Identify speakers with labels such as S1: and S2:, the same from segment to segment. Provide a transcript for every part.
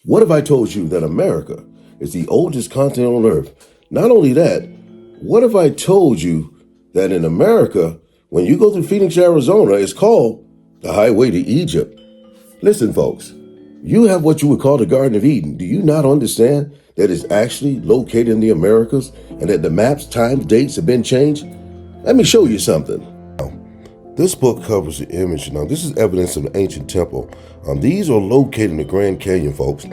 S1: What if I told you that America is the oldest continent on Earth? Not only that, what if I told you that in America, when you go through Phoenix, Arizona, it's called the highway to Egypt? Listen, folks, you have what you would call the Garden of Eden. Do you not understand that it's actually located in the Americas and that the maps, times, dates have been changed? Let me show you something. This book covers the image. Now, this is evidence of an ancient temple. These are located in the Grand Canyon, folks.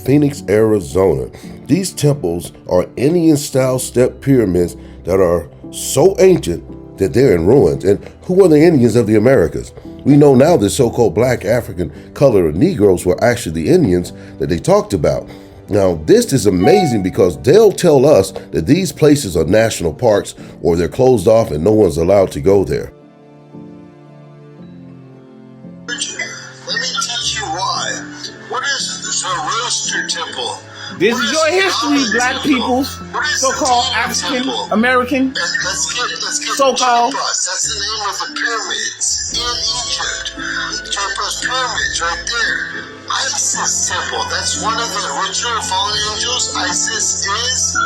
S1: Phoenix, Arizona. These temples are Indian-style step pyramids that are so ancient that they're in ruins. And who are the Indians of the Americas? We know now the so-called black African colored Negroes were actually the Indians that they talked about. Now, this is amazing because they'll tell us that these places are national parks or they're closed off and no one's allowed to go there.
S2: Let me teach you why. What is the Zoroaster temple?
S3: This is your history, black peoples, so-called African American, so-called.
S2: That's the name of the pyramids in Egypt. Cheops pyramids, right there. Isis temple. That's one of the original fallen angels. Isis is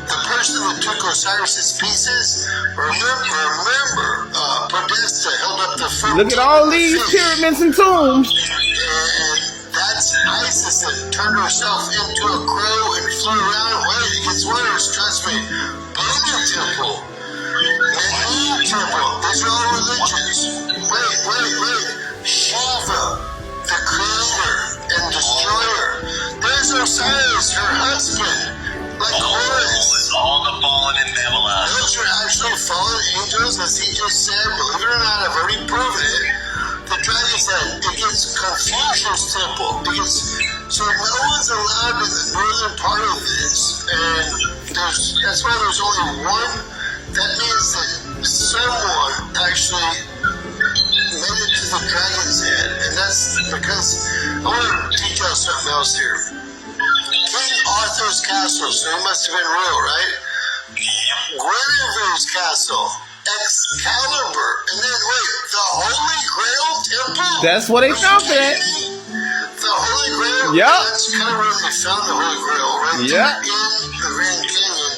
S2: the person that took Osiris's pieces. Remember, Podesta held up the front.
S3: Look at all these pyramids and tombs.
S2: And that's Isis that turned herself into a crow and flew around. Wait, it gets worse, trust me. Buddha temple. Manu temple. These are all religions. Wait. Shiva, the creator and destroyer. There's Osiris, her husband. Like Horus.
S4: All the fallen in Babylon.
S2: Those are actually fallen angels, as he just said. Believe it or not, I've already proven it. The dragon said it gets Confucius temple because so no one's allowed in the northern part of this, and that's why there's only one. That means that someone actually made it to the dragon's head, and that's because I want to detail something else here. King Arthur's castle, so he must have been real, right? Guinevere's castle, Excalibur, and then the Holy Grail temple.
S3: That's what they found that.
S2: The Holy Grail.
S3: Yep.
S2: That's kind of where they found the Holy Grail, right?
S3: Yep.
S2: In the Grand Canyon.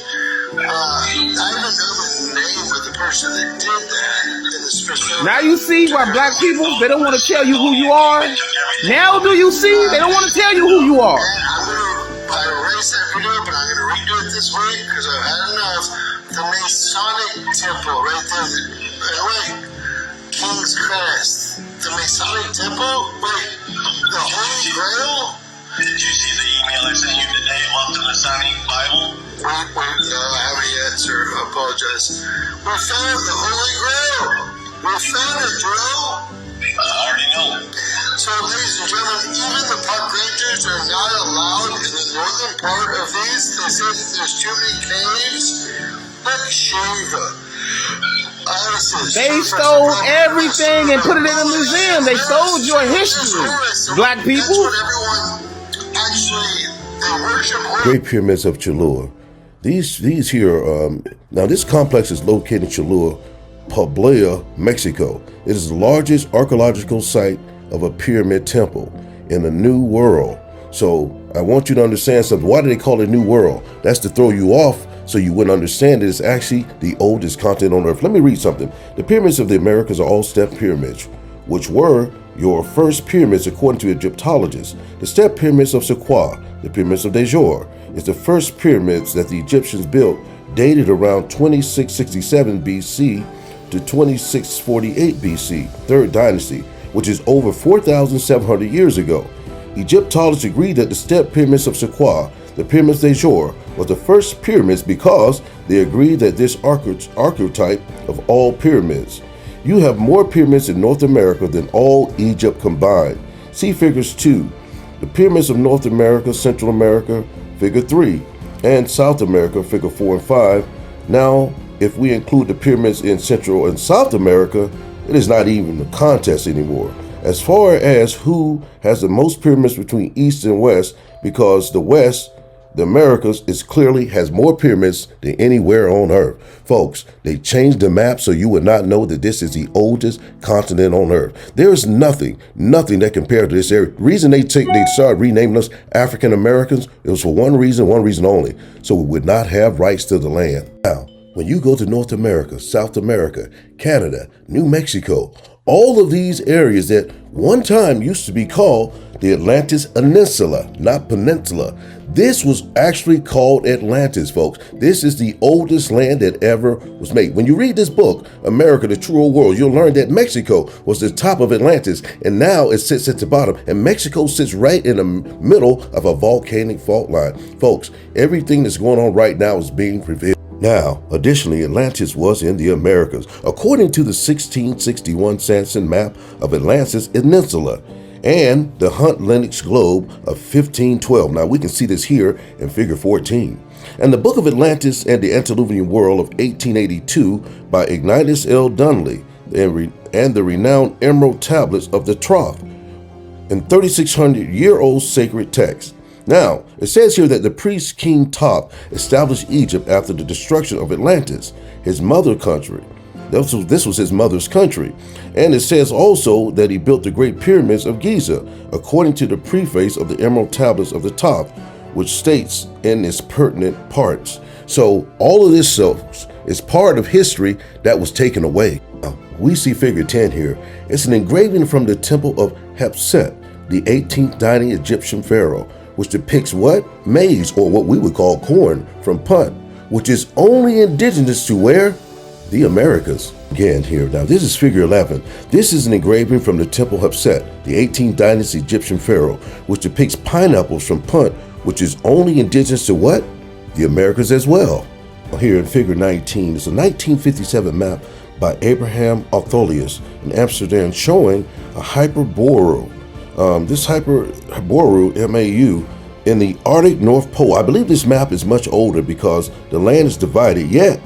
S2: I even know the name of the person that did that in the special.
S3: Now you see why black people, they don't want to tell you who you are. Now do you see? They don't want to tell you who you are.
S2: I erased that video, but I'm going to redo it this week because I've had enough. The Masonic temple right there. King's Crest. The Masonic temple? The Holy Grail?
S4: Did you see the email I sent you today about the Masonic Bible?
S2: Wait, no, I haven't yet, sir. I apologize. We found the Holy Grail. We found it, Drew.
S4: I already know.
S2: So, ladies and gentlemen, even the park rangers are not allowed in the northern part of these. They say that there's too many caves. Look, Shiva, Isis.
S3: They stole everything and put it in a museum. They stole your history, black people.
S2: That's what everyone actually, they worship.
S1: Great Pyramids of Cholula. These here, now this complex is located in Cholula, Puebla, Mexico. It is the largest archaeological site of a pyramid temple in the New World. So I want you to understand something. Why do they call it New World? That's to throw you off so you wouldn't understand it. It's actually the oldest continent on Earth. Let me read something. The pyramids of the Americas are all step pyramids, which were your first pyramids according to Egyptologists. The step pyramids of Saqqara, the pyramids of Djoser, is the first pyramids that the Egyptians built, dated around 2667 BC to 2648 BC, Third Dynasty, which is over 4,700 years ago. Egyptologists agree that the step pyramids of Saqqara, the pyramids of Djoser, was the first pyramids because they agree that this archetype of all pyramids. You have more pyramids in North America than all Egypt combined. See figures 2. The pyramids of North America, Central America, figure 3, and South America, figure 4 and 5. Now, if we include the pyramids in Central and South America, it is not even a contest anymore. As far as who has the most pyramids between East and West, because the West the Americas is clearly has more pyramids than anywhere on Earth. Folks, they changed the map so you would not know that this is the oldest continent on Earth. There is nothing that compared to this area. The reason they started renaming us African Americans, it was for one reason only, so we would not have rights to the land. Now, when you go to North America, South America, Canada, New Mexico, all of these areas that one time used to be called the Atlantis Peninsula, not peninsula. This was actually called Atlantis, folks. This is the oldest land that ever was made. When you read this book, America, the True Old World, you'll learn that Mexico was the top of Atlantis, and now it sits at the bottom. And Mexico sits right in the middle of a volcanic fault line. Folks, everything that's going on right now is being revealed. Now, additionally, Atlantis was in the Americas, according to the 1661 Sanson map of Atlantis Peninsula and the Hunt Lennox Globe of 1512. Now, we can see this here in figure 14. And the Book of Atlantis and the Antediluvian World of 1882 by Ignatius L. Donnelly and the renowned Emerald Tablets of the Trough, and 3,600-year-old sacred text. Now, it says here that the priest King Top established Egypt after the destruction of Atlantis, his mother country. This was his mother's country. And it says also that he built the Great Pyramids of Giza, according to the preface of the Emerald Tablets of the Top, which states in its pertinent parts. So all of this stuff is part of history that was taken away. Now, we see figure 10 here. It's an engraving from the Temple of Hatshepsut, the 18th dynasty Egyptian pharaoh, which depicts what? Maize, or what we would call corn, from Punt, which is only indigenous to where? The Americas. Again here, now this is figure 11. This is an engraving from the Temple Hatshepsut, the 18th dynasty Egyptian pharaoh, which depicts pineapples from Punt, which is only indigenous to what? The Americas as well. Here in figure 19 is a 1957 map by Abraham Ortholius in Amsterdam showing a Hyperborean. This Hyperborean MAU in the Arctic North Pole. I believe this map is much older because the land is divided, yet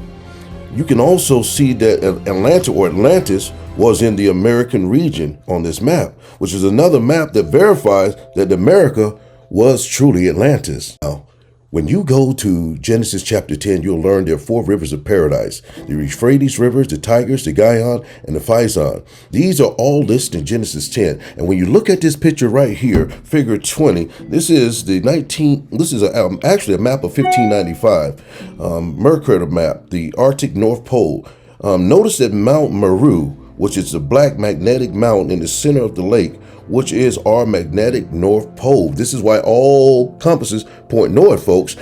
S1: you can also see that Atlanta or Atlantis was in the American region on this map, which is another map that verifies that America was truly Atlantis. Now, when you go to Genesis chapter 10, you'll learn there are 4 rivers of paradise: the Euphrates rivers, the Tigris, the Gihon, and the Pison. These are all listed in Genesis 10. And when you look at this picture right here, figure 20, this is actually a map of 1595, Mercator map, the Arctic North Pole. Notice that Mount Meru, which is the black magnetic mountain in the center of the lake, which is our magnetic North Pole. This is why all compasses point north, folks.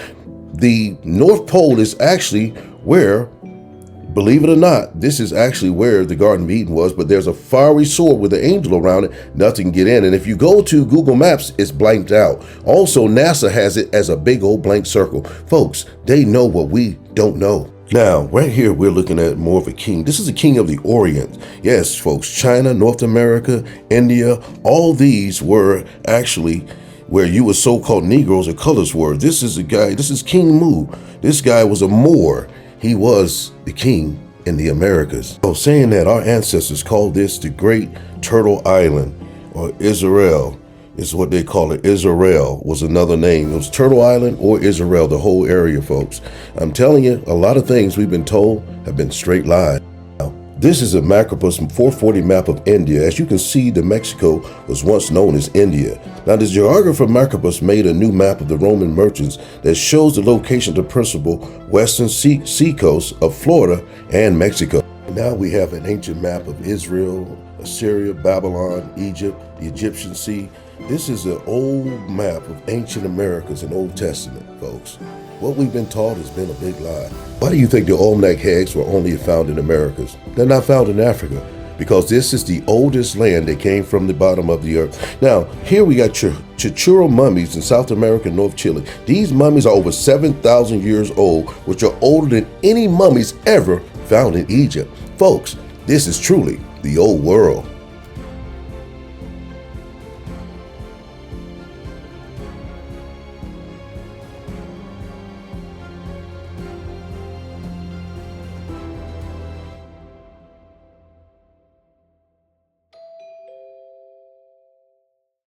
S1: The North Pole is actually where, believe it or not, this is actually where the Garden of Eden was, but there's a fiery sword with an angel around it. Nothing can get in. And if you go to Google Maps, it's blanked out. Also, NASA has it as a big old blank circle. Folks, they know what we don't know. Now, right here, we're looking at more of a king. This is a king of the Orient. Yes, folks, China, North America, India, all these were actually where you were so-called Negroes or colors were. This is King Mu. This guy was a Moor. He was the king in the Americas. So saying that, our ancestors called this the Great Turtle Island, or Israel is what they call it. Israel was another name. It was Turtle Island or Israel, the whole area, folks. I'm telling you, a lot of things we've been told have been straight lies. Now, this is a Macropus 440 map of India. As you can see, the Mexico was once known as India. Now, the geographer Macropus made a new map of the Roman merchants that shows the location of the principal western seacoast of Florida and Mexico. Now we have an ancient map of Israel, Assyria, Babylon, Egypt, the Egyptian Sea. This is an old map of ancient Americas in Old Testament, folks. What we've been taught has been a big lie. Why do you think the Olmec eggs were only found in Americas? They're not found in Africa, because this is the oldest land that came from the bottom of the earth. Now, here we got Chicuro mummies in South America and North Chile. These mummies are over 7,000 years old, which are older than any mummies ever found in Egypt. Folks, this is truly the old world.